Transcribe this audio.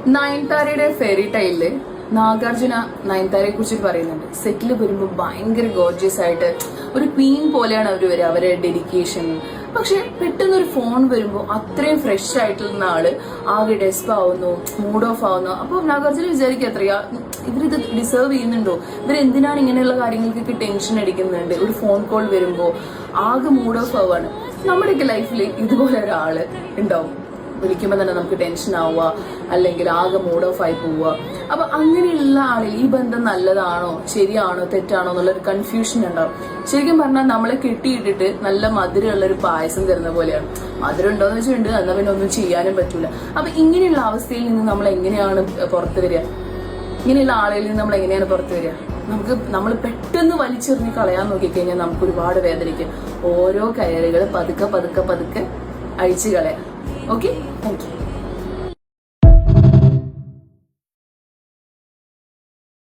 നയൻതാരയുടെ fairy ടൈലില് Nagarjuna നയൻതാരയെ കുറിച്ച് പറയുന്നുണ്ട്. സെറ്റിൽ വരുമ്പോൾ ഭയങ്കര ഗോർജിയസ് ആയിട്ട് ഒരു ക്വീൻ പോലെയാണ് അവർ വരിക, അവരുടെ ഡെഡിക്കേഷൻ. പക്ഷെ പെട്ടെന്ന് ഒരു ഫോൺ വരുമ്പോൾ അത്രയും ഫ്രഷ് ആയിട്ടുള്ള ആള് ആകെ ഡെസ്പ് ആവുന്നു, മൂഡ് ഓഫ് ആവുന്നു. അപ്പൊ നാഗാർജുന വിചാരിക്കുക എത്രയാ ഇവരിത് ഡിസേർവ് ചെയ്യുന്നുണ്ടോ, ഇവരെന്തിനാണ് ഇങ്ങനെയുള്ള കാര്യങ്ങൾക്കൊക്കെ ടെൻഷൻ അടിക്കുന്നുണ്ട്. ഒരു ഫോൺ കോൾ വരുമ്പോ ആകെ മൂഡ് ഓഫ് ആവാണ്. നമ്മുടെയൊക്കെ ലൈഫിൽ ഇതുപോലെ ഒരാള് ഉണ്ടാവും. വിളിക്കുമ്പോൾ തന്നെ നമുക്ക് ടെൻഷൻ ആവുക, അല്ലെങ്കിൽ ആകെ മൂഡ് ഓഫ് ആയി പോവുക. അപ്പൊ അങ്ങനെയുള്ള ആളിൽ ഈ ബന്ധം നല്ലതാണോ ശരിയാണോ തെറ്റാണോ എന്നുള്ളൊരു കൺഫ്യൂഷൻ ഉണ്ടാവും. ശരിക്കും പറഞ്ഞാൽ നമ്മളെ കെട്ടിയിട്ടിട്ട് നല്ല മധുരമുള്ള ഒരു പായസം തരുന്ന പോലെയാണ്. മധുരം ഉണ്ടോന്ന് വെച്ചിട്ടുണ്ട്, എന്നാൽ പിന്നെ ഒന്നും ചെയ്യാനും പറ്റൂല. അപ്പൊ ഇങ്ങനെയുള്ള അവസ്ഥയിൽ നിന്ന് നമ്മൾ എങ്ങനെയാണ് പുറത്തു വരിക? ഇങ്ങനെയുള്ള ആളുകളിൽ നിന്ന് നമ്മൾ എങ്ങനെയാണ് പുറത്തു വരിക? നമ്മൾ പെട്ടെന്ന് വലിച്ചെറിഞ്ഞ് കളയാൻ നോക്കിക്കഴിഞ്ഞാൽ നമുക്ക് ഒരുപാട് വേദനിക്കും. ഓരോ കയറുകൾ പതുക്കെ പതുക്കെ പതുക്കെ അഴിച്ചു കളയാം. Okay? Thank you.